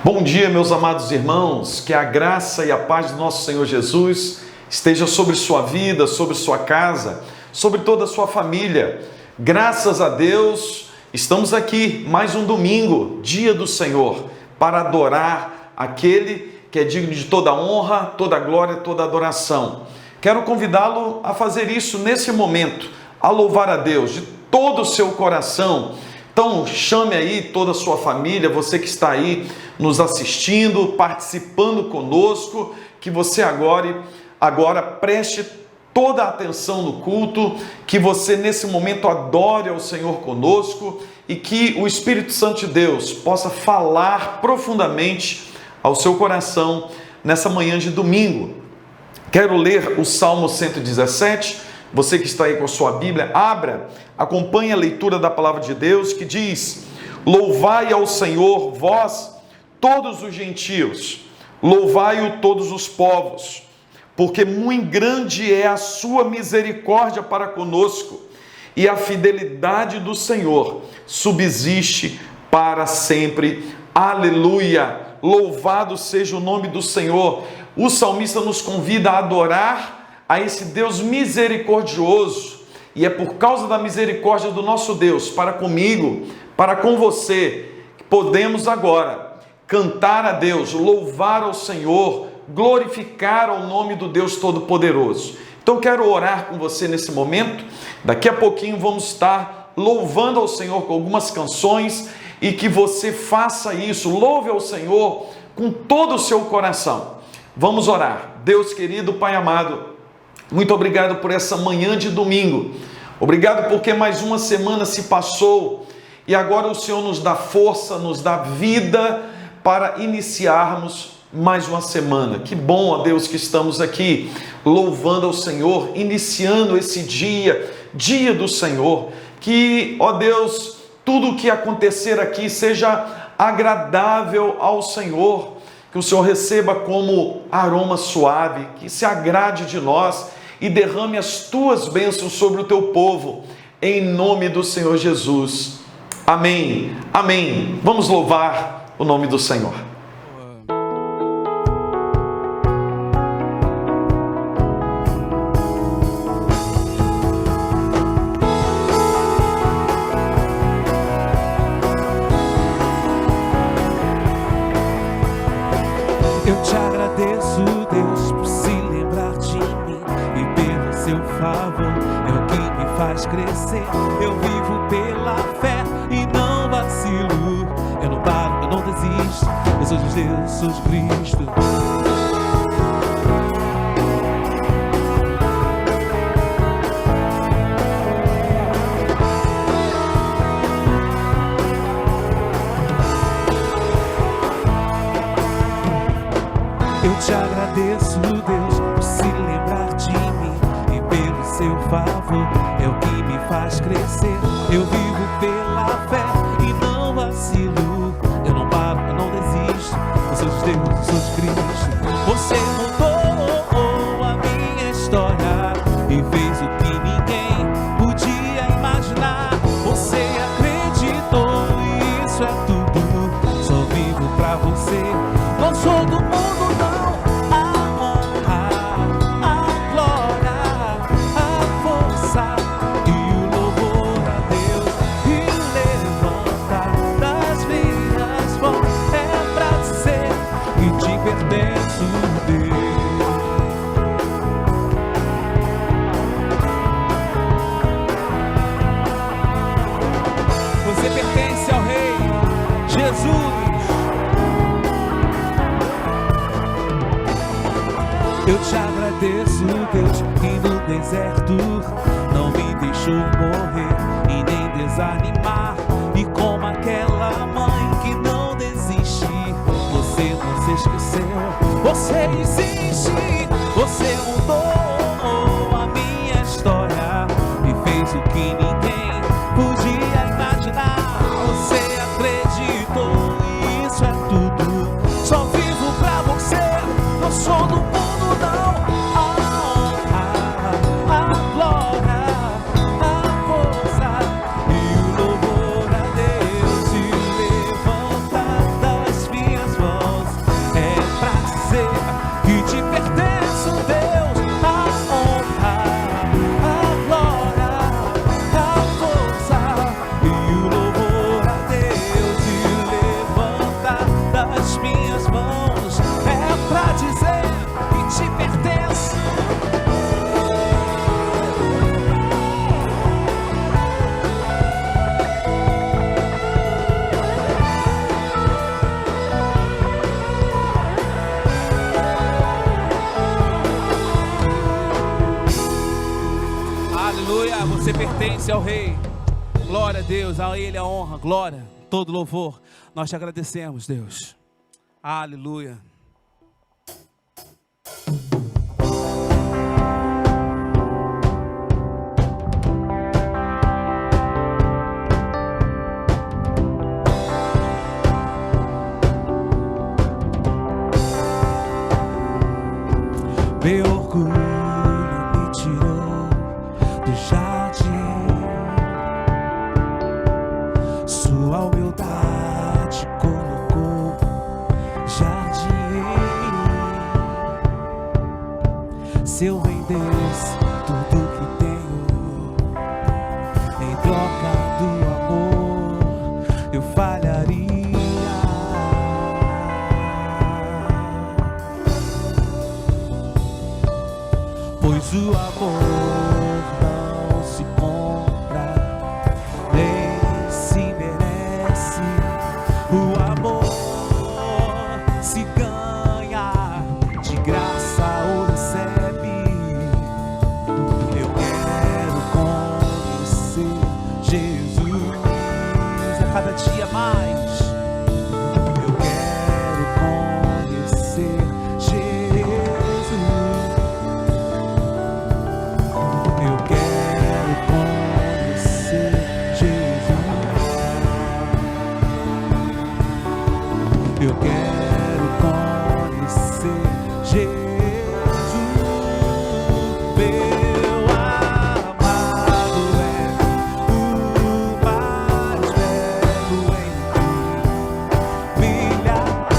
Bom dia, meus amados irmãos, que a graça e a paz do nosso Senhor Jesus esteja sobre sua vida, sobre sua casa, sobre toda a sua família. Graças a Deus, estamos aqui mais um domingo, dia do Senhor, para adorar aquele que é digno de toda honra, toda glória, toda adoração. Quero convidá-lo a fazer isso nesse momento, a louvar a Deus de todo o seu coração. Então chame aí toda a sua família, você que está aí nos assistindo, participando conosco, que você agora preste toda a atenção no culto, que você nesse momento adore ao Senhor conosco e que o Espírito Santo de Deus possa falar profundamente ao seu coração nessa manhã de domingo. Quero ler o Salmo 117, você que está aí com a sua Bíblia, abra, acompanhe a leitura da palavra de Deus que diz: louvai ao Senhor, vós, todos os gentios, louvai-o todos os povos, porque muito grande é a sua misericórdia para conosco, e a fidelidade do Senhor subsiste para sempre. Aleluia! Louvado seja o nome do Senhor. O salmista nos convida a adorar a esse Deus misericordioso, e é por causa da misericórdia do nosso Deus para comigo, para com você, que podemos agora cantar a Deus, louvar ao Senhor, glorificar ao nome do Deus Todo-Poderoso. Então quero orar com você nesse momento. Daqui a pouquinho vamos estar louvando ao Senhor com algumas canções, e que você faça isso, louve ao Senhor com todo o seu coração. Vamos orar. Deus querido, Pai amado, muito obrigado por essa manhã de domingo. Obrigado porque mais uma semana se passou e agora o Senhor nos dá força, nos dá vida para iniciarmos mais uma semana. Que bom, ó Deus, que estamos aqui louvando ao Senhor, iniciando esse dia do Senhor. Que, ó Deus, tudo o que acontecer aqui seja agradável ao Senhor, que o Senhor receba como aroma suave, que se agrade de nós e derrame as tuas bênçãos sobre o teu povo, em nome do Senhor Jesus. Amém, amém. Vamos louvar o nome do Senhor. Eu te agradeço, Deus, por se lembrar de mim e pelo seu favor, é o que me faz crescer. Eu vivo pela fé e não vacilo, eu não paro, eu não desisto, eu sou de Deus, sou de Cristo. Eu te agradeço, Deus, por se lembrar de mim e pelo seu favor, é o que me faz crescer. Eu vivo pela fé e não vacilo, eu não paro, eu não desisto, eu sou de Deus, eu sou de Cristo. Você mudou a minha história e fez o que ninguém podia imaginar. Você acreditou e isso é tudo, só vivo pra você, não sou do mundo. Você pertence ao Rei Jesus. Eu te agradeço, Deus, que no deserto não me deixou morrer e nem desanimar. E como aquela mãe que não desiste, você não se esqueceu, você existe. Você mudou a minha história e fez o que ninguém podia imaginar. Você acreditou e isso é tudo, só vivo pra você, não sou do mundo não. A glória, a força e o louvor a Deus se levanta das minhas mãos. pertence ao Rei. Glória a Deus, a Ele a honra, glória, todo louvor. Nós te agradecemos, Deus. Aleluia. Meu orgulho me tirou do jardim, sua humildade colocou jardim em mim. Se eu vendesse tudo que tenho em troca do amor, eu falharia. Pois o amor não se compra, nem se merece. O amor se ganha, de graça ou recebe. Eu quero conhecer Jesus a cada dia mais. Eu quero conhecer Jesus. Eu quero conhecer Jesus. Eu quero conhecer Jesus. Meu amado é o mais belo entre milhares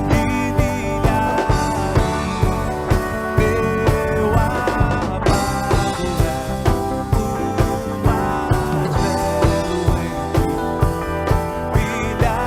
e milhares. Meu amado é o mais belo entre milhares.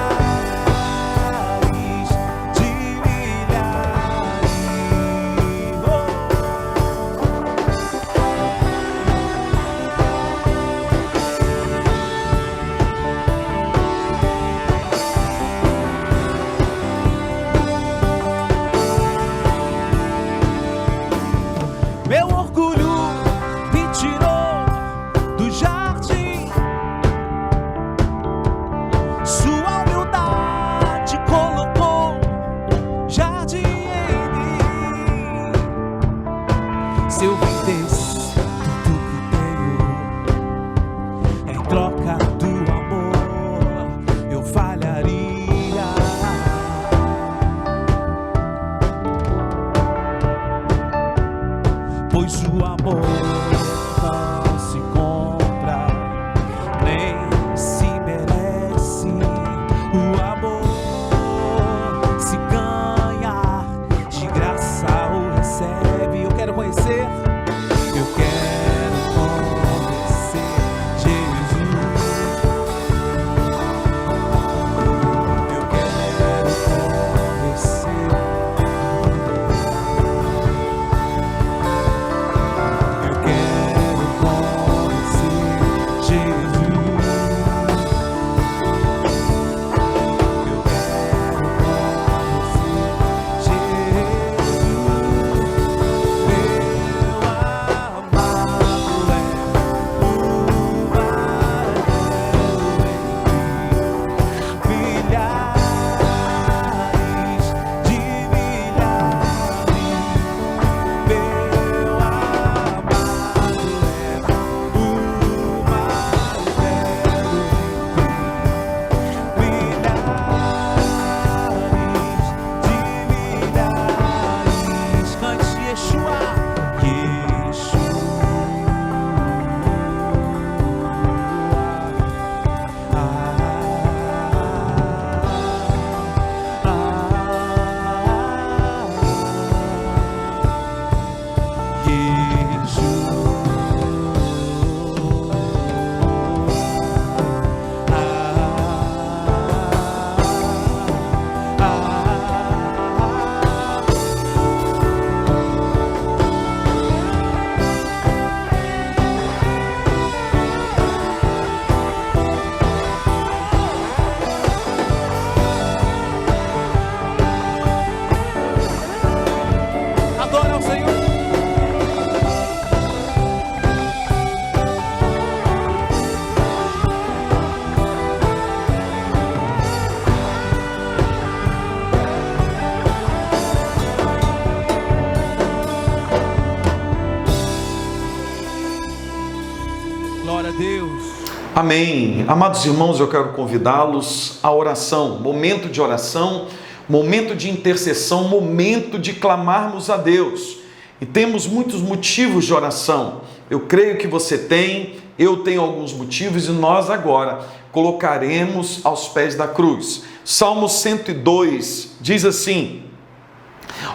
Amém. Amados irmãos, eu quero convidá-los à oração, momento de oração, momento de intercessão, momento de clamarmos a Deus. E temos muitos motivos de oração. Eu creio que você tem, eu tenho alguns motivos e nós agora colocaremos aos pés da cruz. Salmo 102 diz assim: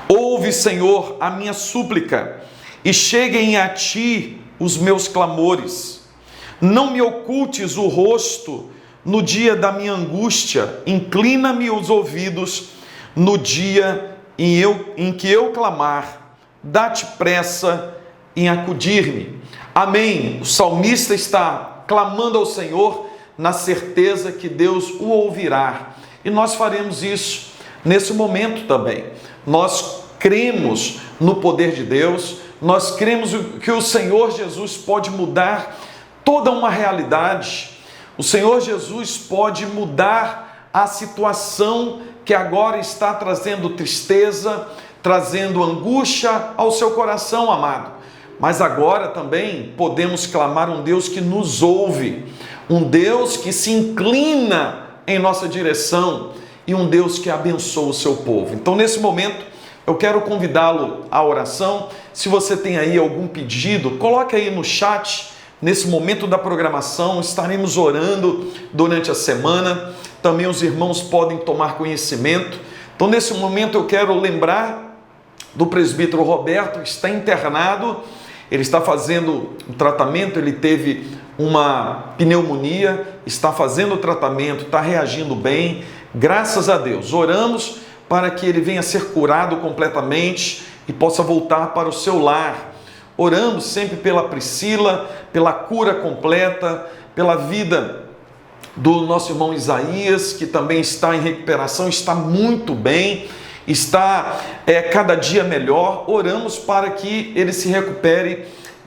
ouve, Senhor, a minha súplica e cheguem a ti os meus clamores. Não me ocultes o rosto no dia da minha angústia, inclina-me os ouvidos no dia em que eu clamar, dá-te pressa em acudir-me. Amém. O salmista está clamando ao Senhor na certeza que Deus o ouvirá. E nós faremos isso nesse momento também. Nós cremos no poder de Deus, nós cremos que o Senhor Jesus pode mudar toda uma realidade. O Senhor Jesus pode mudar a situação que agora está trazendo tristeza, trazendo angústia ao seu coração, amado. Mas agora também podemos clamar um Deus que nos ouve, um Deus que se inclina em nossa direção e um Deus que abençoa o seu povo. Então, nesse momento, eu quero convidá-lo à oração. Se você tem aí algum pedido, coloque aí no chat. Nesse momento da programação, estaremos orando durante a semana. Também os irmãos podem tomar conhecimento. Então, nesse momento, eu quero lembrar do presbítero Roberto, que está internado. Ele está fazendo um tratamento, ele teve uma pneumonia, está fazendo o tratamento, está reagindo bem. Graças a Deus. Oramos para que ele venha a ser curado completamente e possa voltar para o seu lar. Oramos sempre pela Priscila, pela cura completa, pela vida do nosso irmão Isaías, que também está em recuperação, está muito bem, está cada dia melhor. Oramos para que ele se recupere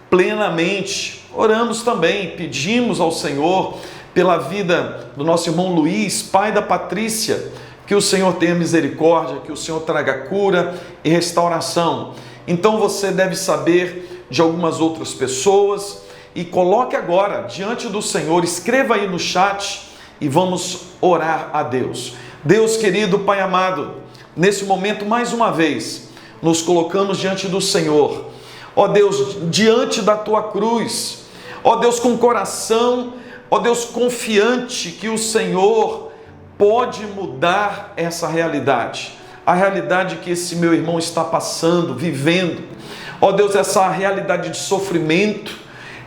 plenamente. Oramos também, pedimos ao Senhor pela vida do nosso irmão Luiz, pai da Patrícia, que o Senhor tenha misericórdia, que o Senhor traga cura e restauração. Então você deve saber de algumas outras pessoas e coloque agora diante do Senhor, escreva aí no chat e vamos orar a Deus. Deus querido, Pai amado, nesse momento mais uma vez nos colocamos diante do Senhor, ó Deus, diante da tua cruz, ó Deus, com coração, ó Deus, confiante que o Senhor pode mudar essa realidade, a realidade que esse meu irmão está passando, vivendo. Ó Deus, essa realidade de sofrimento,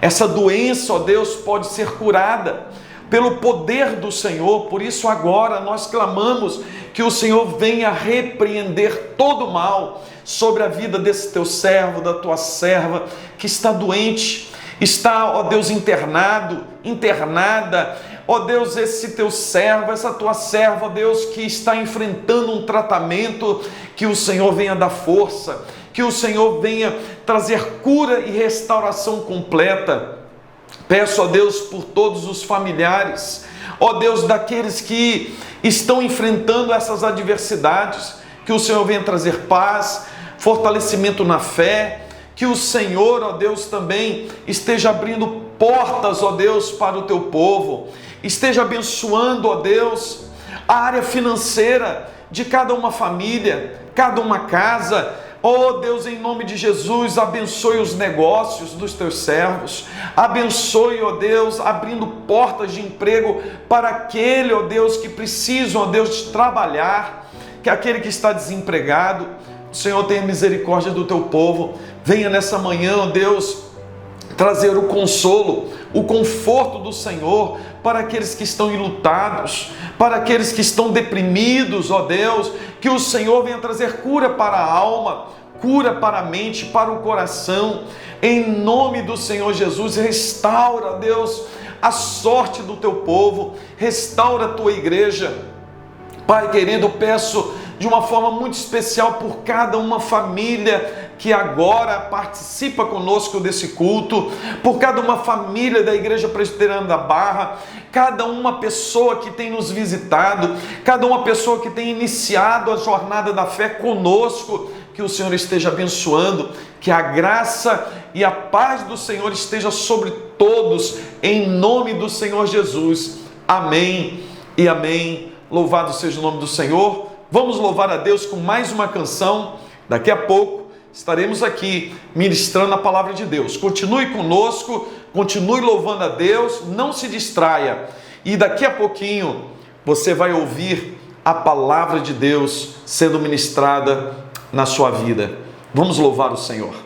essa doença, ó Deus, pode ser curada pelo poder do Senhor. Por isso agora nós clamamos que o Senhor venha repreender todo o mal sobre a vida desse teu servo, da tua serva, que está doente, está, ó Deus, internada. Ó Deus, esse teu servo, essa tua serva, ó Deus, que está enfrentando um tratamento, que o Senhor venha dar força, que o Senhor venha trazer cura e restauração completa. Peço a Deus por todos os familiares, ó Deus, daqueles que estão enfrentando essas adversidades, que o Senhor venha trazer paz, fortalecimento na fé, que o Senhor, ó Deus, também esteja abrindo portas, ó Deus, para o teu povo, esteja abençoando, ó Deus, a área financeira de cada uma família, cada uma casa. Oh Deus, em nome de Jesus, abençoe os negócios dos teus servos, abençoe, ó Deus, abrindo portas de emprego para aquele, ó Deus, que precisam, ó Deus, de trabalhar, que aquele que está desempregado. O Senhor tenha misericórdia do teu povo, venha nessa manhã, ó Deus, trazer o consolo, o conforto do Senhor para aqueles que estão enlutados, para aqueles que estão deprimidos, ó Deus, que o Senhor venha trazer cura para a alma, cura para a mente, para o coração, em nome do Senhor Jesus. Restaura, ó Deus, a sorte do teu povo, restaura a tua igreja. Pai querido, peço de uma forma muito especial por cada uma família que agora participa conosco desse culto, por cada uma família da Igreja Presbiteriana da Barra, cada uma pessoa que tem nos visitado, cada uma pessoa que tem iniciado a jornada da fé conosco, que o Senhor esteja abençoando, que a graça e a paz do Senhor esteja sobre todos, em nome do Senhor Jesus. Amém e amém. Louvado seja o nome do Senhor. Vamos louvar a Deus com mais uma canção. Daqui a pouco estaremos aqui ministrando a palavra de Deus. Continue conosco, continue louvando a Deus, não se distraia. E daqui a pouquinho você vai ouvir a palavra de Deus sendo ministrada na sua vida. Vamos louvar o Senhor.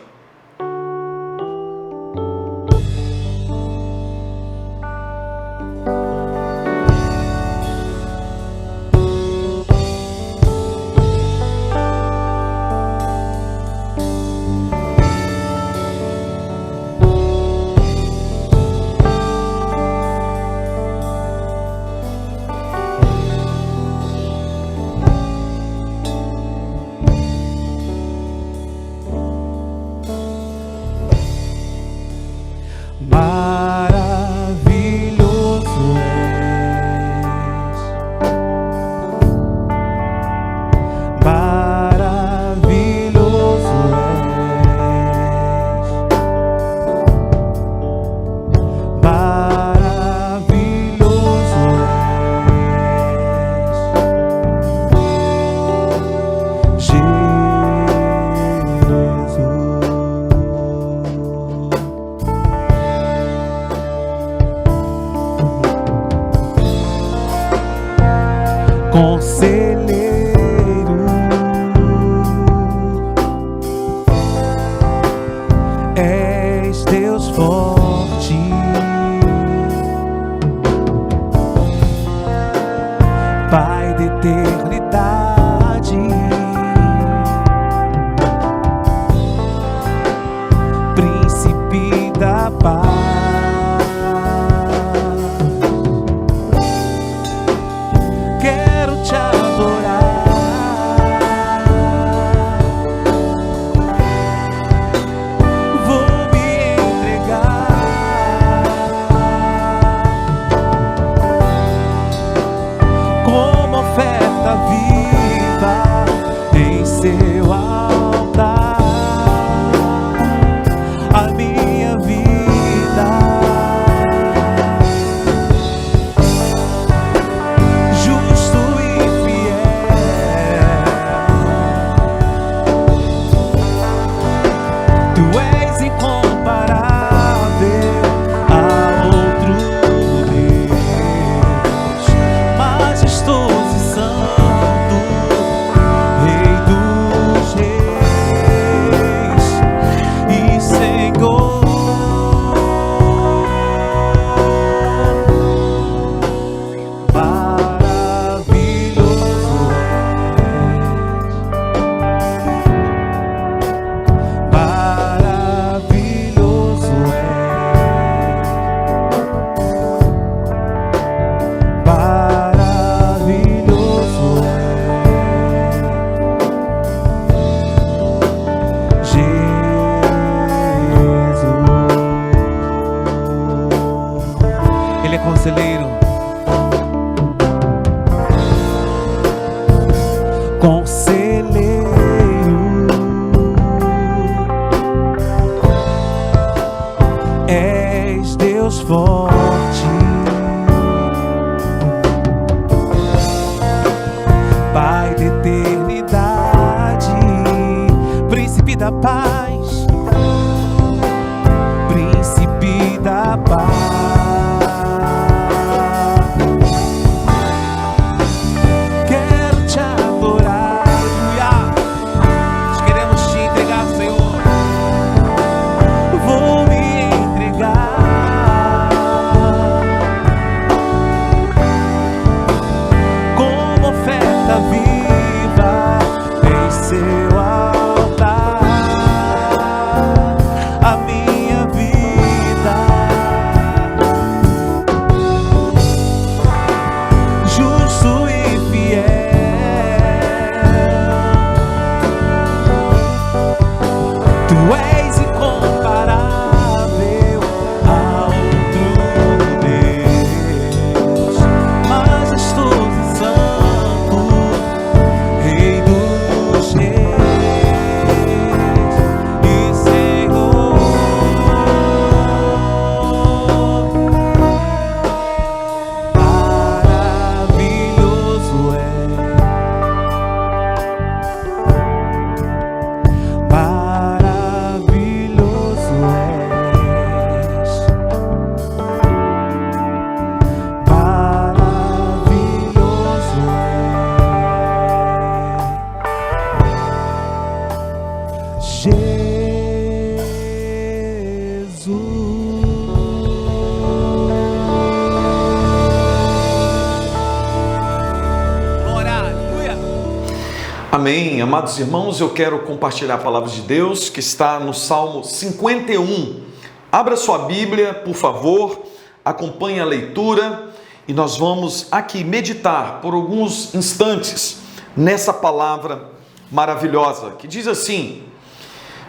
Amém. Amados irmãos, eu quero compartilhar a palavra de Deus que está no Salmo 51. Abra sua Bíblia, por favor, acompanhe a leitura e nós vamos aqui meditar por alguns instantes nessa palavra maravilhosa que diz assim: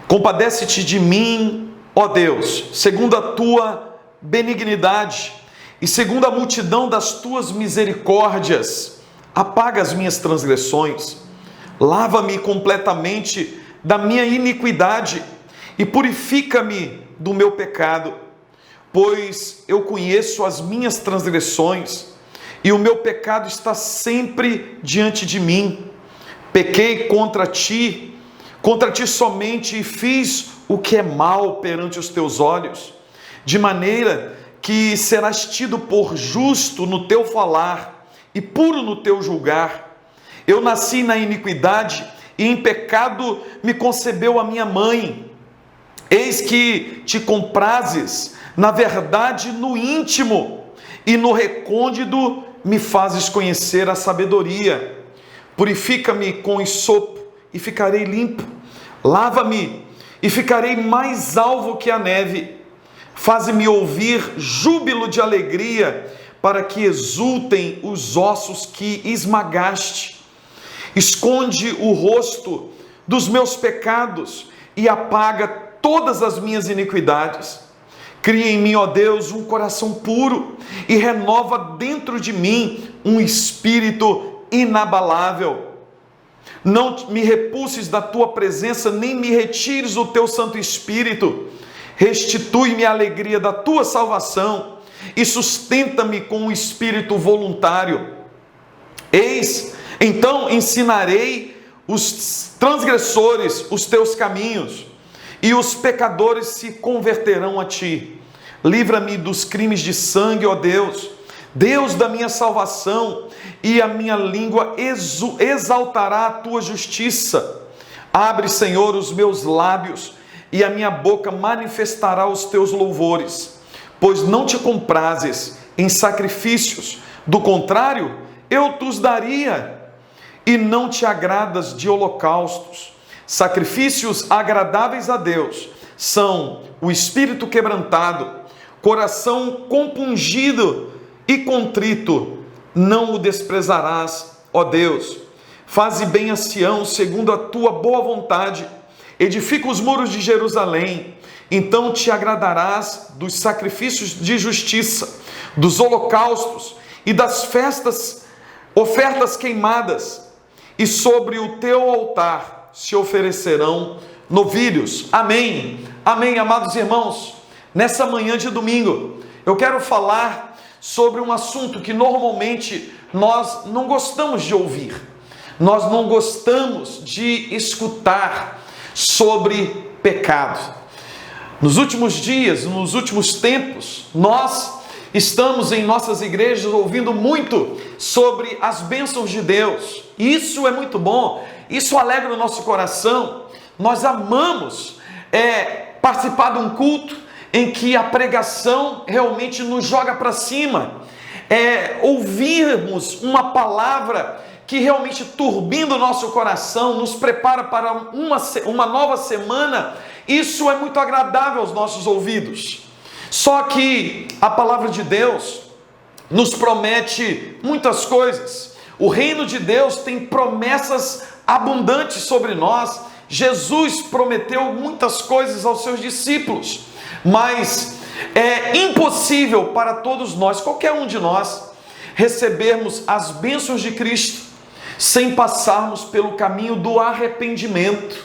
compadece-te de mim, ó Deus, segundo a tua benignidade e segundo a multidão das tuas misericórdias, apaga as minhas transgressões. Lava-me completamente da minha iniquidade e purifica-me do meu pecado, pois eu conheço as minhas transgressões e o meu pecado está sempre diante de mim. Pequei contra ti somente e fiz o que é mal perante os teus olhos, de maneira que serás tido por justo no teu falar e puro no teu julgar. Eu nasci na iniquidade e em pecado me concebeu a minha mãe. Eis que te comprazes, na verdade, no íntimo, e no recôndito me fazes conhecer a sabedoria. Purifica-me com hisopo e ficarei limpo. Lava-me e ficarei mais alvo que a neve. Faze-me ouvir júbilo de alegria, para que exultem os ossos que esmagaste. Esconde o rosto dos meus pecados e apaga todas as minhas iniquidades. Cria em mim, ó Deus, um coração puro e renova dentro de mim um espírito inabalável. Não me repulses da tua presença, nem me retires o teu Santo Espírito. Restitui-me a alegria da tua salvação e sustenta-me com um espírito voluntário. Então ensinarei os transgressores os teus caminhos, e os pecadores se converterão a ti. Livra-me dos crimes de sangue, ó Deus, Deus da minha salvação, e a minha língua exaltará a tua justiça. Abre, Senhor, os meus lábios, e a minha boca manifestará os teus louvores, pois não te comprazes em sacrifícios, do contrário, eu te os daria. E não te agradas de holocaustos. Sacrifícios agradáveis a Deus são o espírito quebrantado, coração compungido e contrito, não o desprezarás, ó Deus. Faze bem a Sião segundo a tua boa vontade, edifica os muros de Jerusalém, então te agradarás dos sacrifícios de justiça, dos holocaustos e das ofertas queimadas, e sobre o teu altar se oferecerão novilhos. Amém. Amém, amados irmãos. Nessa manhã de domingo, eu quero falar sobre um assunto que normalmente nós não gostamos de ouvir. Nós não gostamos de escutar sobre pecado. Nos últimos dias, nos últimos tempos, nós estamos em nossas igrejas ouvindo muito sobre as bênçãos de Deus. Isso é muito bom, isso alegra o nosso coração. Nós amamos participar de um culto em que a pregação realmente nos joga para cima. Ouvirmos uma palavra que realmente turbina o nosso coração, nos prepara para uma nova semana. Isso é muito agradável aos nossos ouvidos. Só que a palavra de Deus nos promete muitas coisas. O reino de Deus tem promessas abundantes sobre nós. Jesus prometeu muitas coisas aos seus discípulos, mas é impossível para todos nós, qualquer um de nós, recebermos as bênçãos de Cristo sem passarmos pelo caminho do arrependimento.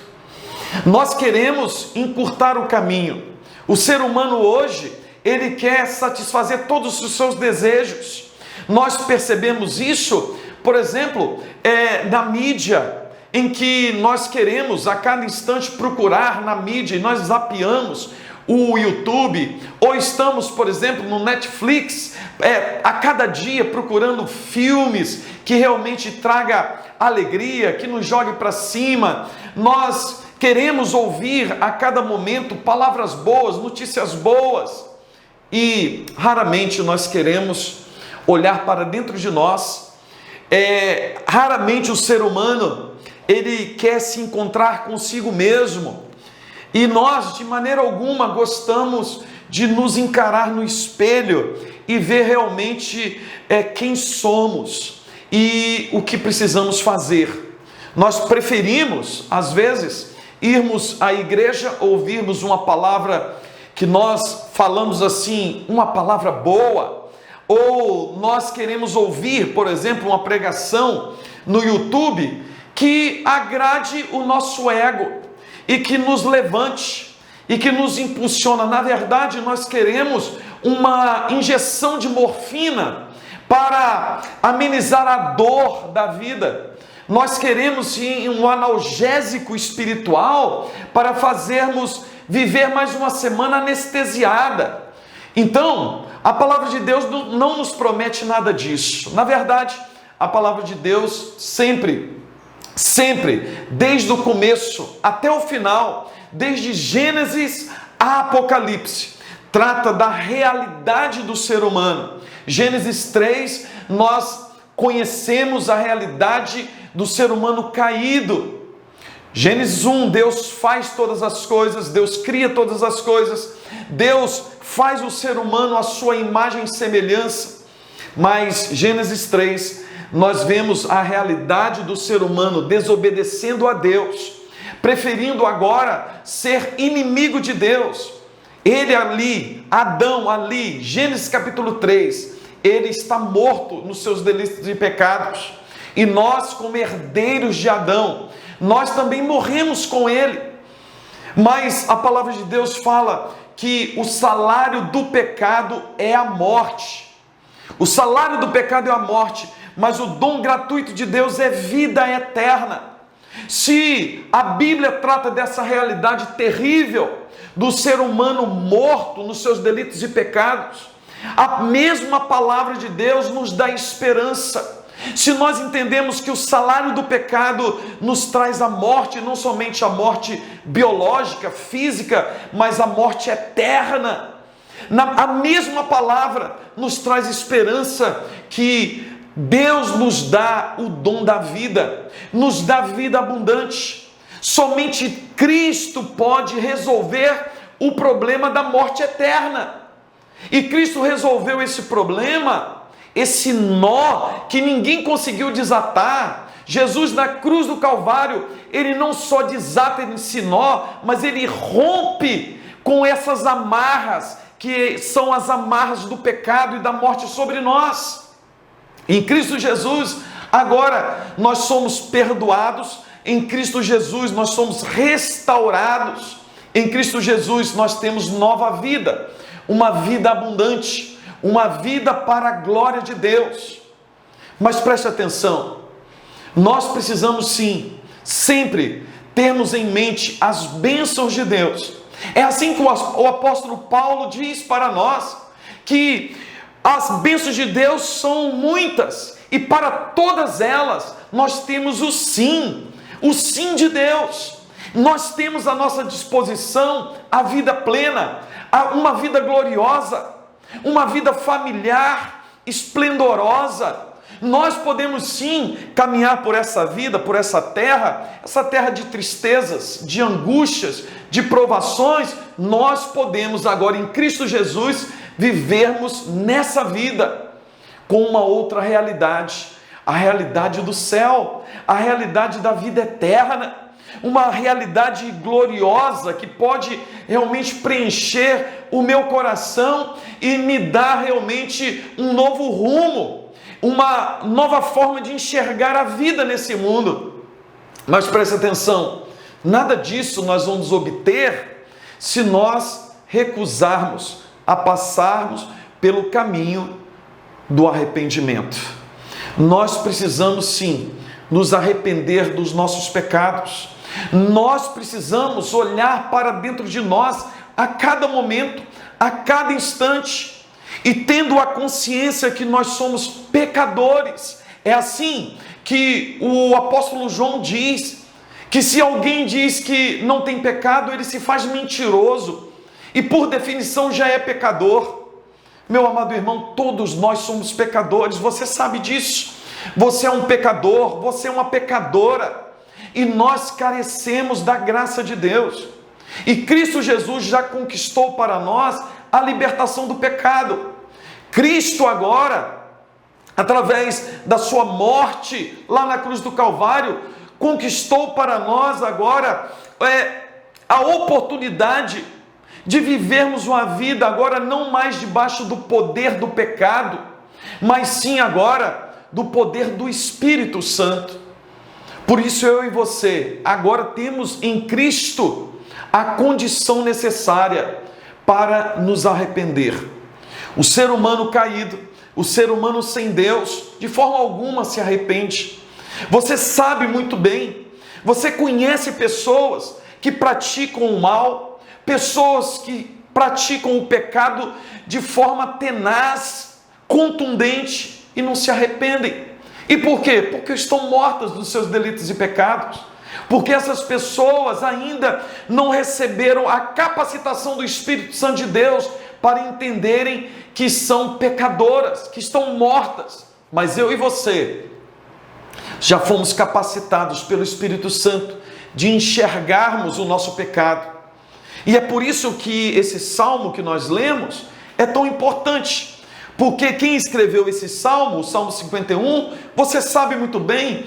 Nós queremos encurtar o caminho. O ser humano hoje, ele quer satisfazer todos os seus desejos. Nós percebemos isso, por exemplo, na mídia, em que nós queremos a cada instante procurar na mídia, e nós zapeamos o YouTube, ou estamos, por exemplo, no Netflix, a cada dia procurando filmes que realmente traga alegria, que nos jogue para cima. Nós queremos ouvir a cada momento palavras boas, notícias boas, e raramente nós queremos olhar para dentro de nós. Raramente o ser humano ele quer se encontrar consigo mesmo. E nós, de maneira alguma, gostamos de nos encarar no espelho e ver realmente quem somos e o que precisamos fazer. Nós preferimos, às vezes, irmos à igreja, ouvirmos uma palavra que nós falamos assim, uma palavra boa, ou nós queremos ouvir, por exemplo, uma pregação no YouTube que agrade o nosso ego e que nos levante e que nos impulsiona. Na verdade, nós queremos uma injeção de morfina para amenizar a dor da vida. Nós queremos sim um analgésico espiritual para fazermos viver mais uma semana anestesiada. Então, a palavra de Deus não nos promete nada disso. Na verdade, a palavra de Deus sempre, desde o começo até o final, desde Gênesis a Apocalipse, trata da realidade do ser humano. Gênesis 3, nós conhecemos a realidade do ser humano caído. Gênesis 1, Deus faz todas as coisas, Deus cria todas as coisas, Deus faz o ser humano à sua imagem e semelhança. Mas Gênesis 3, nós vemos a realidade do ser humano desobedecendo a Deus, preferindo agora ser inimigo de Deus. Ele ali, Adão ali, Gênesis capítulo 3, ele está morto nos seus delitos e pecados. E nós, como herdeiros de Adão, nós também morremos com ele. Mas a palavra de Deus fala que o salário do pecado é a morte. O salário do pecado é a morte, mas o dom gratuito de Deus é vida eterna. Se a Bíblia trata dessa realidade terrível do ser humano morto nos seus delitos e pecados, a mesma palavra de Deus nos dá esperança. Se nós entendemos que o salário do pecado nos traz a morte, não somente a morte biológica, física, mas a morte eterna, a mesma palavra nos traz esperança que Deus nos dá o dom da vida, nos dá vida abundante. Somente Cristo pode resolver o problema da morte eterna. E Cristo resolveu esse problema, esse nó que ninguém conseguiu desatar. Jesus na cruz do Calvário, ele não só desata esse nó, mas ele rompe com essas amarras, que são as amarras do pecado e da morte sobre nós. Em Cristo Jesus, agora nós somos perdoados, em Cristo Jesus nós somos restaurados, em Cristo Jesus nós temos nova vida, uma vida abundante, uma vida para a glória de Deus. Mas preste atenção, nós precisamos sim, sempre termos em mente as bênçãos de Deus. É assim que o apóstolo Paulo diz para nós, que as bênçãos de Deus são muitas, e para todas elas nós temos o sim de Deus. Nós temos à nossa disposição a vida plena, uma vida gloriosa, uma vida familiar, esplendorosa. Nós podemos sim caminhar por essa vida, por essa terra de tristezas, de angústias, de provações. Nós podemos agora em Cristo Jesus vivermos nessa vida com uma outra realidade, a realidade do céu, a realidade da vida eterna, uma realidade gloriosa que pode realmente preencher o meu coração e me dar realmente um novo rumo, uma nova forma de enxergar a vida nesse mundo. Mas preste atenção, nada disso nós vamos obter se nós recusarmos a passarmos pelo caminho do arrependimento. Nós precisamos sim nos arrepender dos nossos pecados. Nós precisamos olhar para dentro de nós a cada momento, a cada instante, e tendo a consciência que nós somos pecadores. É assim que o apóstolo João diz, que se alguém diz que não tem pecado, ele se faz mentiroso, e por definição já é pecador. Meu amado irmão, todos nós somos pecadores, você sabe disso. Você é um pecador, você é uma pecadora. e nós carecemos da graça de Deus. E Cristo Jesus já conquistou para nós a libertação do pecado. Cristo agora, através da sua morte lá na cruz do Calvário, conquistou para nós agora a oportunidade de vivermos uma vida agora não mais debaixo do poder do pecado, mas sim agora do poder do Espírito Santo. Por isso eu e você agora temos em Cristo a condição necessária para nos arrepender. O ser humano caído, o ser humano sem Deus, de forma alguma se arrepende. Você sabe muito bem, você conhece pessoas que praticam o mal, pessoas que praticam o pecado de forma tenaz, contundente e não se arrependem. E por quê? Porque estão mortas dos seus delitos e pecados. Porque essas pessoas ainda não receberam a capacitação do Espírito Santo de Deus para entenderem que são pecadoras, que estão mortas. Mas eu e você já fomos capacitados pelo Espírito Santo de enxergarmos o nosso pecado. E é por isso que esse salmo que nós lemos é tão importante. Porque quem escreveu esse salmo, o Salmo 51, você sabe muito bem,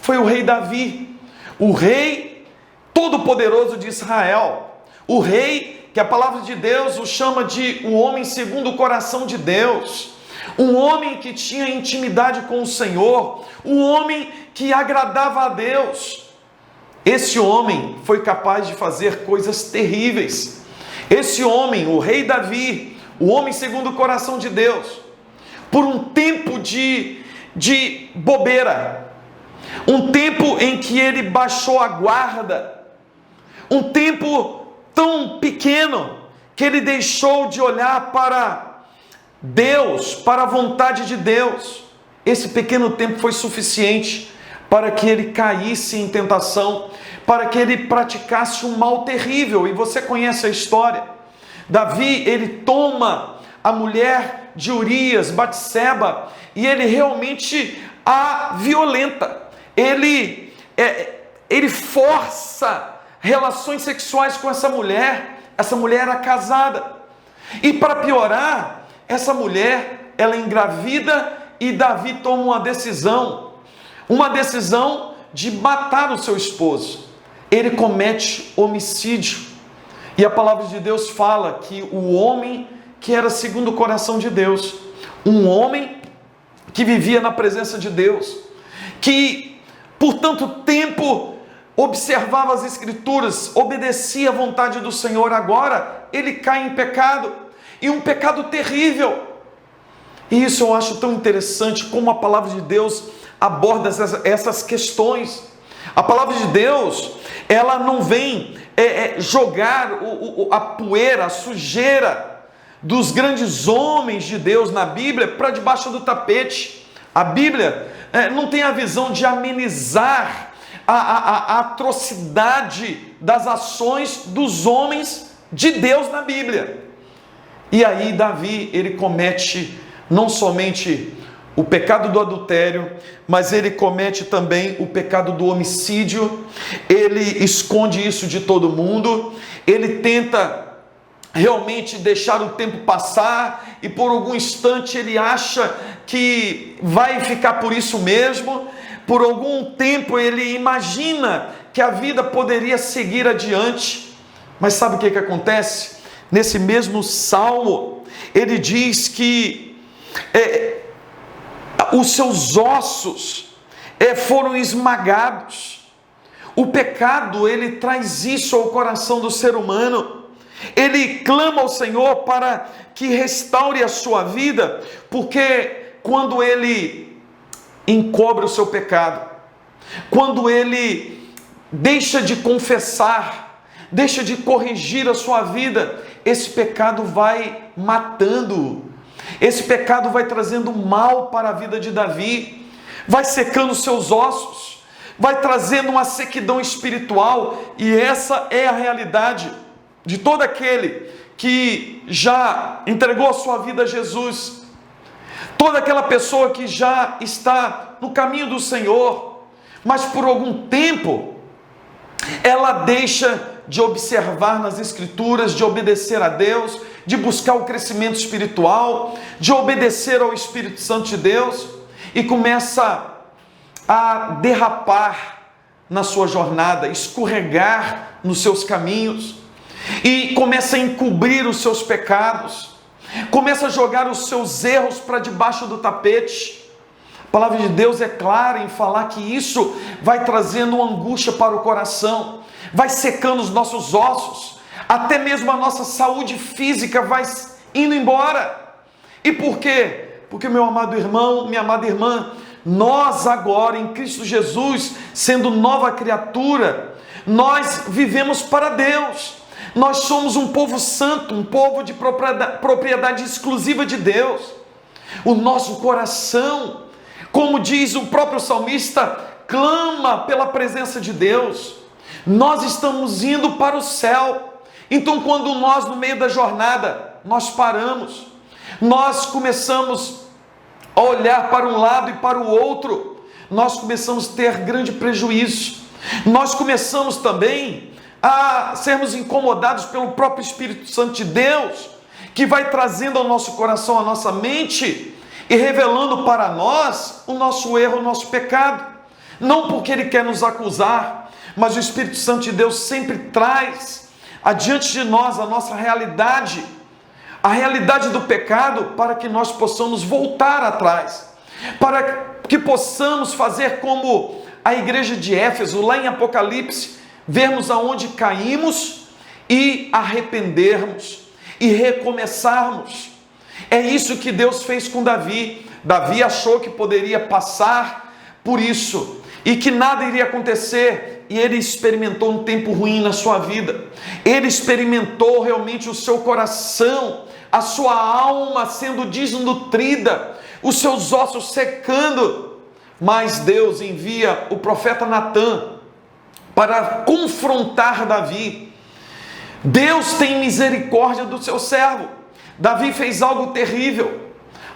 foi o rei Davi, o rei todo-poderoso de Israel, o rei que a palavra de Deus o chama de um homem segundo o coração de Deus, um homem que tinha intimidade com o Senhor, um homem que agradava a Deus. Esse homem foi capaz de fazer coisas terríveis. Esse homem, o rei Davi, o homem segundo o coração de Deus, por um tempo de bobeira, um tempo em que ele baixou a guarda, um tempo tão pequeno que ele deixou de olhar para Deus, para a vontade de Deus. Esse pequeno tempo foi suficiente para que ele caísse em tentação, para que ele praticasse um mal terrível. E você conhece a história. Davi, ele toma a mulher de Urias, Batseba, e ele realmente a violenta. Ele força relações sexuais com essa mulher. Essa mulher era casada. E para piorar, essa mulher, ela engravida e Davi toma uma decisão de matar o seu esposo. Ele comete homicídio. E a palavra de Deus fala que o homem que era segundo o coração de Deus, um homem que vivia na presença de Deus, que por tanto tempo observava as Escrituras, obedecia à vontade do Senhor, agora ele cai em pecado, e um pecado terrível. E isso eu acho tão interessante, como a palavra de Deus aborda essas questões. A palavra de Deus, ela não vem jogar a poeira, a sujeira dos grandes homens de Deus na Bíblia para debaixo do tapete. A Bíblia não tem a visão de amenizar a atrocidade das ações dos homens de Deus na Bíblia. E aí Davi, ele comete não somente o pecado do adultério, mas ele comete também o pecado do homicídio. Ele esconde isso de todo mundo, ele tenta realmente deixar o tempo passar, e por algum instante ele acha que vai ficar por isso mesmo. Por algum tempo ele imagina que a vida poderia seguir adiante, mas sabe o que acontece? Nesse mesmo salmo, ele diz que os seus ossos foram esmagados. O pecado, ele traz isso ao coração do ser humano. Ele clama ao Senhor para que restaure a sua vida, porque quando ele encobre o seu pecado, quando ele deixa de confessar, deixa de corrigir a sua vida, esse pecado vai matando-o. Esse pecado vai trazendo mal para a vida de Davi, vai secando seus ossos, vai trazendo uma sequidão espiritual, e essa é a realidade de todo aquele que já entregou a sua vida a Jesus, toda aquela pessoa que já está no caminho do Senhor, mas por algum tempo ela deixa de observar nas Escrituras, de obedecer a Deus, de buscar o crescimento espiritual, de obedecer ao Espírito Santo de Deus, e começa a derrapar na sua jornada, escorregar nos seus caminhos, e começa a encobrir os seus pecados, começa a jogar os seus erros para debaixo do tapete. A palavra de Deus é clara em falar que isso vai trazendo angústia para o coração, vai secando os nossos ossos, até mesmo a nossa saúde física vai indo embora. E por quê? Porque, meu amado irmão, minha amada irmã, nós agora em Cristo Jesus, sendo nova criatura, nós vivemos para Deus. Nós somos um povo santo, um povo de propriedade exclusiva de Deus. O nosso coração, como diz o próprio salmista, clama pela presença de Deus. Nós estamos indo para o céu. Então, quando nós, no meio da jornada, nós paramos, nós começamos a olhar para um lado e para o outro, nós começamos a ter grande prejuízo. Nós começamos também a sermos incomodados pelo próprio Espírito Santo de Deus, que vai trazendo ao nosso coração, à nossa mente, e revelando para nós o nosso erro, o nosso pecado. Não porque Ele quer nos acusar, mas o Espírito Santo de Deus sempre traz adiante de nós a nossa realidade, a realidade do pecado, para que nós possamos voltar atrás, para que possamos fazer como a igreja de Éfeso, lá em Apocalipse, vermos aonde caímos e arrependermos e recomeçarmos. É isso que Deus fez com Davi. Davi achou que poderia passar por isso e que nada iria acontecer, e ele experimentou um tempo ruim na sua vida. Ele experimentou realmente o seu coração, a sua alma sendo desnutrida, os seus ossos secando. Mas Deus envia o profeta Natã para confrontar Davi. Deus tem misericórdia do seu servo. Davi fez algo terrível,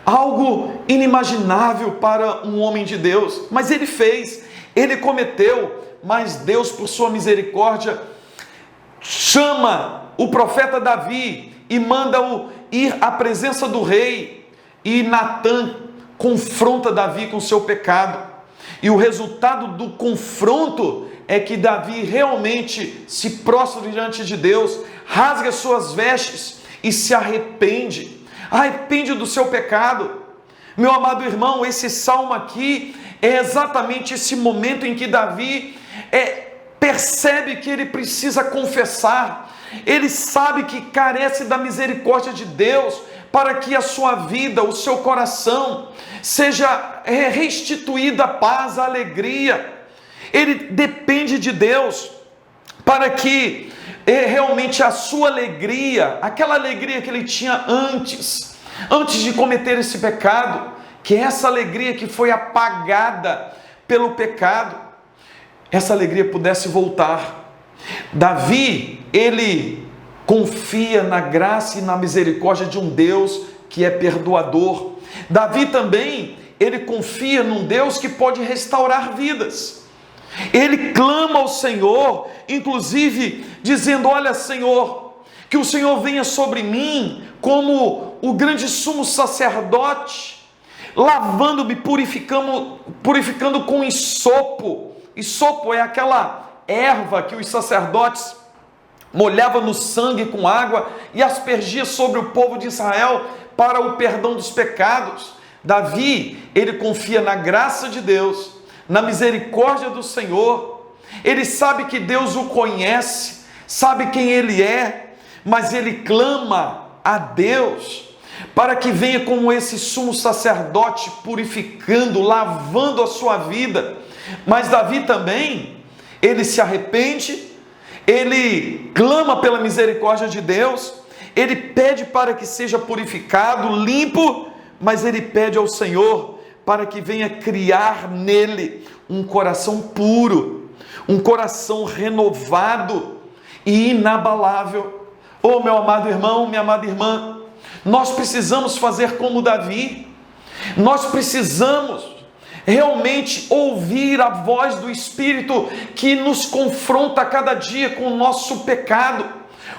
algo inimaginável para um homem de Deus, mas ele fez, ele cometeu, mas Deus, por sua misericórdia, chama o profeta Davi e manda-o ir à presença do rei, e Natã confronta Davi com o seu pecado, e o resultado do confronto é que Davi realmente se prostra diante de Deus, rasga suas vestes e se arrepende do seu pecado. Meu amado irmão, esse salmo aqui é exatamente esse momento em que Davi percebe que ele precisa confessar, ele sabe que carece da misericórdia de Deus, para que a sua vida, o seu coração, seja restituída a paz, a alegria. Ele depende de Deus, para que realmente a sua alegria, aquela alegria que ele tinha antes de cometer esse pecado, que essa alegria que foi apagada pelo pecado, essa alegria pudesse voltar. Davi, ele confia na graça e na misericórdia de um Deus que é perdoador. Davi também, ele confia num Deus que pode restaurar vidas. Ele clama ao Senhor, inclusive dizendo: olha, Senhor, que o Senhor venha sobre mim como o grande sumo sacerdote, lavando-me, purificando com hisopo. Hisopo é aquela erva que os sacerdotes molhavam no sangue com água e aspergia sobre o povo de Israel para o perdão dos pecados. Davi, ele confia na graça de Deus, na misericórdia do Senhor. Ele sabe que Deus o conhece, sabe quem ele é, mas ele clama a Deus para que venha como esse sumo sacerdote, purificando, lavando a sua vida. Mas Davi também, ele se arrepende, ele clama pela misericórdia de Deus, ele pede para que seja purificado, limpo, mas ele pede ao Senhor para que venha criar nele um coração puro, um coração renovado e inabalável. Oh, meu amado irmão, minha amada irmã, nós precisamos fazer como Davi. Nós precisamos realmente ouvir a voz do Espírito que nos confronta a cada dia com o nosso pecado,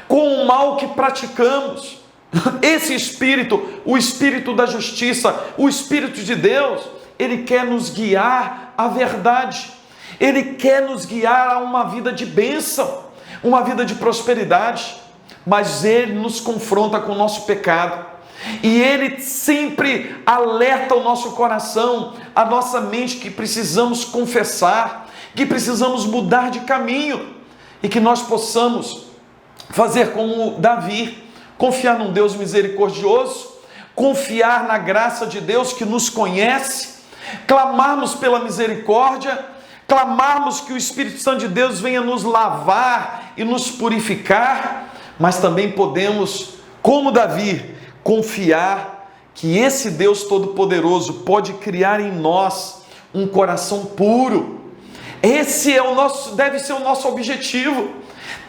com o mal que praticamos. Esse Espírito, o Espírito da justiça, o Espírito de Deus, ele quer nos guiar à verdade, ele quer nos guiar a uma vida de bênção, uma vida de prosperidade, mas ele nos confronta com o nosso pecado, e ele sempre alerta o nosso coração, a nossa mente, que precisamos confessar, que precisamos mudar de caminho, e que nós possamos fazer como Davi, confiar num Deus misericordioso, confiar na graça de Deus que nos conhece, clamarmos pela misericórdia, clamarmos que o Espírito Santo de Deus venha nos lavar e nos purificar, mas também podemos, como Davi, confiar que esse Deus Todo-Poderoso pode criar em nós um coração puro. Esse deve ser o nosso objetivo,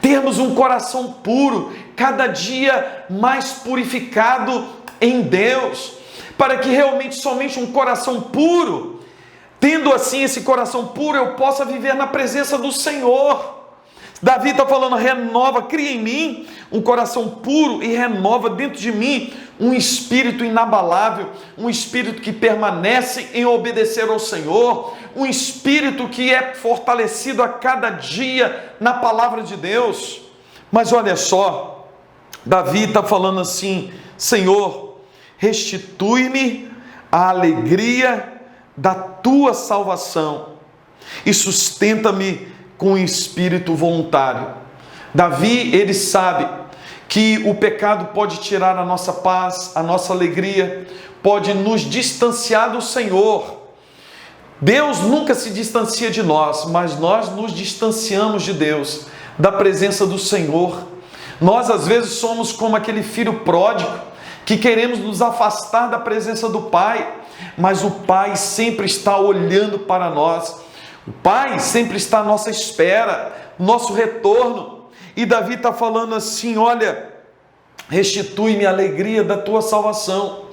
termos um coração puro, cada dia mais purificado em Deus, para que realmente somente um coração puro, tendo assim esse coração puro, eu possa viver na presença do Senhor. Davi está falando, renova, cria em mim um coração puro e renova dentro de mim um espírito inabalável, um espírito que permanece em obedecer ao Senhor, um espírito que é fortalecido a cada dia na palavra de Deus. Mas olha só, Davi está falando assim, Senhor, restitui-me a alegria da tua salvação e sustenta-me com espírito voluntário. Davi, ele sabe que o pecado pode tirar a nossa paz, a nossa alegria, pode nos distanciar do Senhor. Deus nunca se distancia de nós, mas nós nos distanciamos de Deus, da presença do Senhor. Nós às vezes somos como aquele filho pródigo, que queremos nos afastar da presença do Pai, mas o Pai sempre está olhando para nós, o Pai sempre está à nossa espera, nosso retorno. E Davi está falando assim, olha, restitui-me a alegria da tua salvação,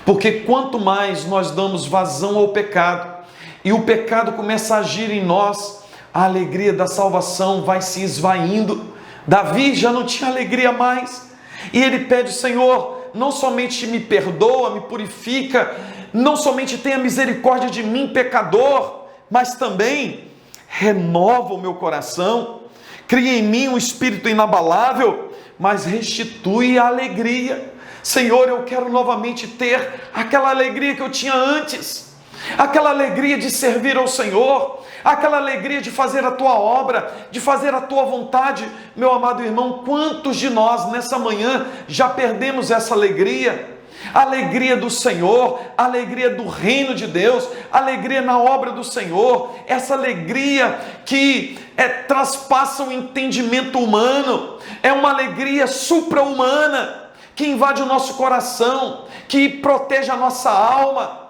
porque quanto mais nós damos vazão ao pecado, e o pecado começa a agir em nós, a alegria da salvação vai se esvaindo. Davi já não tinha alegria mais, e ele pede, Senhor, não somente me perdoa, me purifica, não somente tenha misericórdia de mim, pecador, mas também renova o meu coração, cria em mim um espírito inabalável, mas restitui a alegria. Senhor, eu quero novamente ter aquela alegria que eu tinha antes, aquela alegria de servir ao Senhor, aquela alegria de fazer a tua obra, de fazer a tua vontade. Meu amado irmão, quantos de nós nessa manhã já perdemos essa alegria? A alegria do Senhor, a alegria do reino de Deus, a alegria na obra do Senhor, essa alegria que traspassa o entendimento humano, é uma alegria supra-humana, que invade o nosso coração, que protege a nossa alma.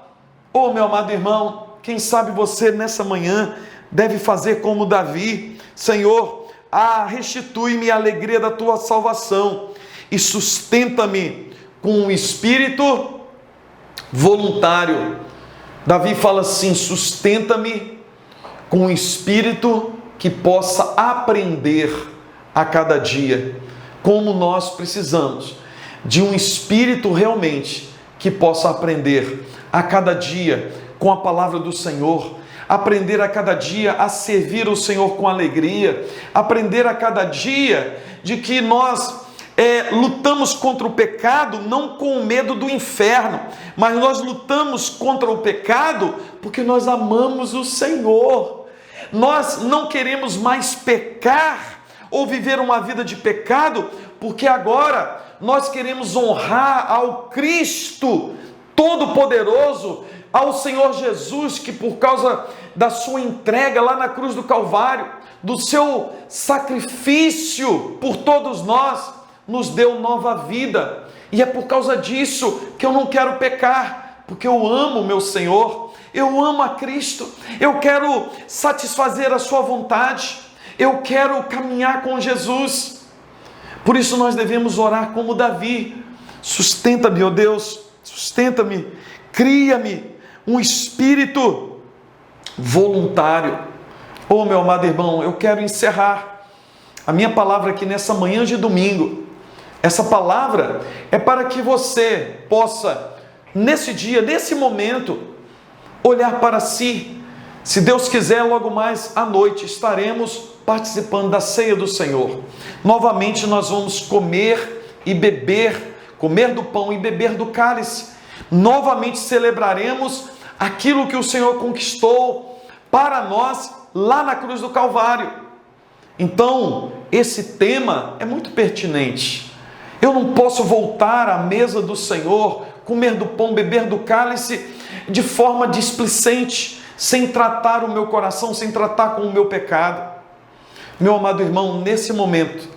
Oh, meu amado irmão, quem sabe você nessa manhã deve fazer como Davi, Senhor, restitui-me a alegria da tua salvação e sustenta-me com um espírito voluntário. Davi fala assim, sustenta-me com um espírito que possa aprender a cada dia, como nós precisamos de um espírito realmente que possa aprender a cada dia com a palavra do Senhor, aprender a cada dia a servir o Senhor com alegria, aprender a cada dia de que nós lutamos contra o pecado não com o medo do inferno, mas nós lutamos contra o pecado porque nós amamos o Senhor. Nós não queremos mais pecar ou viver uma vida de pecado, porque agora nós queremos honrar ao Cristo Todo-Poderoso, ao Senhor Jesus, que por causa da sua entrega lá na cruz do Calvário, do seu sacrifício por todos nós, nos deu nova vida. E é por causa disso que eu não quero pecar, porque eu amo o meu Senhor, eu amo a Cristo, eu quero satisfazer a sua vontade, eu quero caminhar com Jesus. Por isso nós devemos orar como Davi, sustenta-me, ó Deus, sustenta-me, cria-me um espírito voluntário. Oh, meu amado irmão, eu quero encerrar a minha palavra aqui nessa manhã de domingo. Essa palavra é para que você possa, nesse dia, nesse momento, olhar para si. Se Deus quiser, logo mais à noite estaremos participando da ceia do Senhor. Novamente nós vamos comer e beber, comer do pão e beber do cálice. Novamente celebraremos aquilo que o Senhor conquistou para nós lá na cruz do Calvário. Então, esse tema é muito pertinente. Eu não posso voltar à mesa do Senhor, comer do pão, beber do cálice de forma displicente, sem tratar o meu coração, sem tratar com o meu pecado. Meu amado irmão, nesse momento,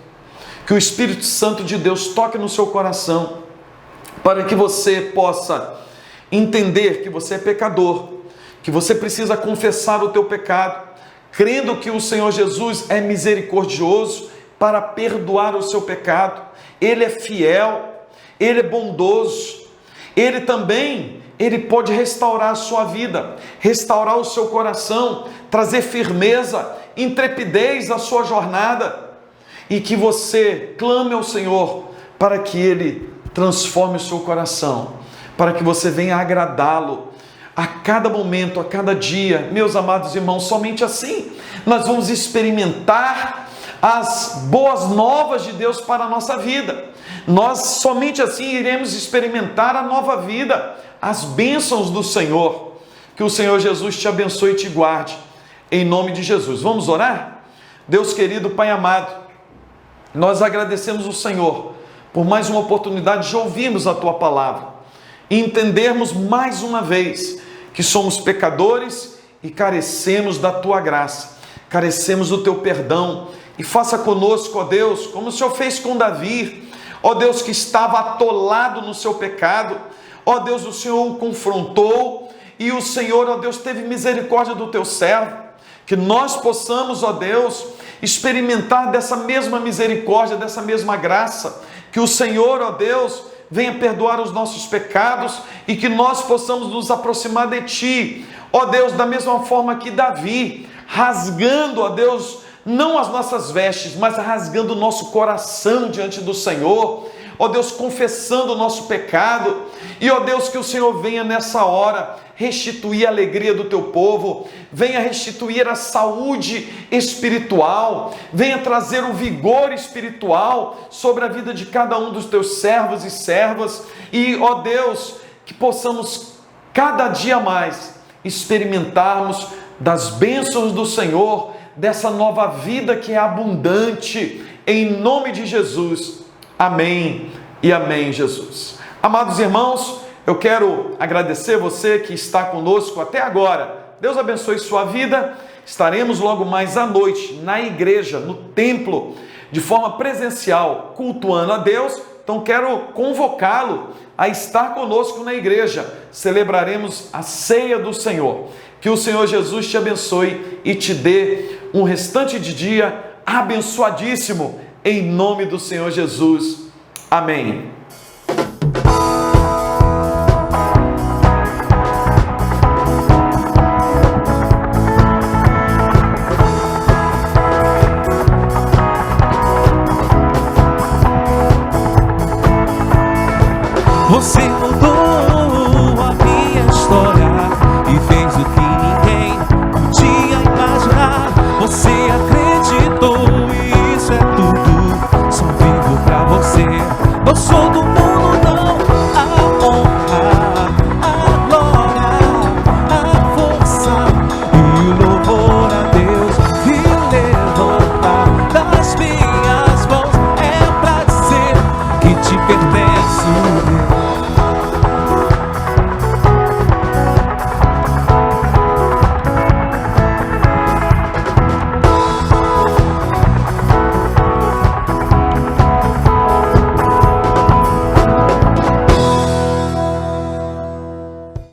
que o Espírito Santo de Deus toque no seu coração, para que você possa entender que você é pecador, que você precisa confessar o teu pecado, crendo que o Senhor Jesus é misericordioso para perdoar o seu pecado. Ele é fiel, Ele é bondoso, Ele pode restaurar a sua vida, restaurar o seu coração, trazer firmeza, intrepidez à sua jornada, e que você clame ao Senhor para que Ele transforme o seu coração, para que você venha agradá-lo a cada momento, a cada dia. Meus amados irmãos, somente assim nós vamos experimentar as boas novas de Deus para a nossa vida. Nós somente assim iremos experimentar a nova vida, as bênçãos do Senhor. Que o Senhor Jesus te abençoe e te guarde, em nome de Jesus. Vamos orar? Deus querido, Pai amado, nós agradecemos o Senhor por mais uma oportunidade de ouvirmos a Tua palavra e entendermos mais uma vez que somos pecadores e carecemos da Tua graça, carecemos do Teu perdão. E faça conosco, ó Deus, como o Senhor fez com Davi, ó Deus, que estava atolado no seu pecado. Ó Deus, o Senhor o confrontou e o Senhor, ó Deus, teve misericórdia do Teu servo. Que nós possamos, ó Deus, experimentar dessa mesma misericórdia, dessa mesma graça. Que o Senhor, ó Deus, venha perdoar os nossos pecados e que nós possamos nos aproximar de Ti, ó Deus, da mesma forma que Davi, rasgando, ó Deus, não as nossas vestes, mas rasgando o nosso coração diante do Senhor, ó Deus, confessando o nosso pecado, e ó Deus, que o Senhor venha nessa hora restituir a alegria do Teu povo, venha restituir a saúde espiritual, venha trazer o vigor espiritual sobre a vida de cada um dos Teus servos e servas, e ó Deus, que possamos cada dia mais experimentarmos das bênçãos do Senhor, dessa nova vida que é abundante, em nome de Jesus. Amém e amém, Jesus. Amados irmãos, eu quero agradecer você que está conosco até agora. Deus abençoe sua vida. Estaremos logo mais à noite na igreja, no templo, de forma presencial, cultuando a Deus. Então quero convocá-lo a estar conosco na igreja. Celebraremos a ceia do Senhor. Que o Senhor Jesus te abençoe e te dê um restante de dia abençoadíssimo, em nome do Senhor Jesus. Amém. Você mudou a minha história e fez o que ninguém podia imaginar. Você acreditou e isso é tudo, só vivo pra você. Não sou do mundo não, a honra, a glória, a força e o louvor a Deus que levantar das minhas mãos é pra dizer que te pertence.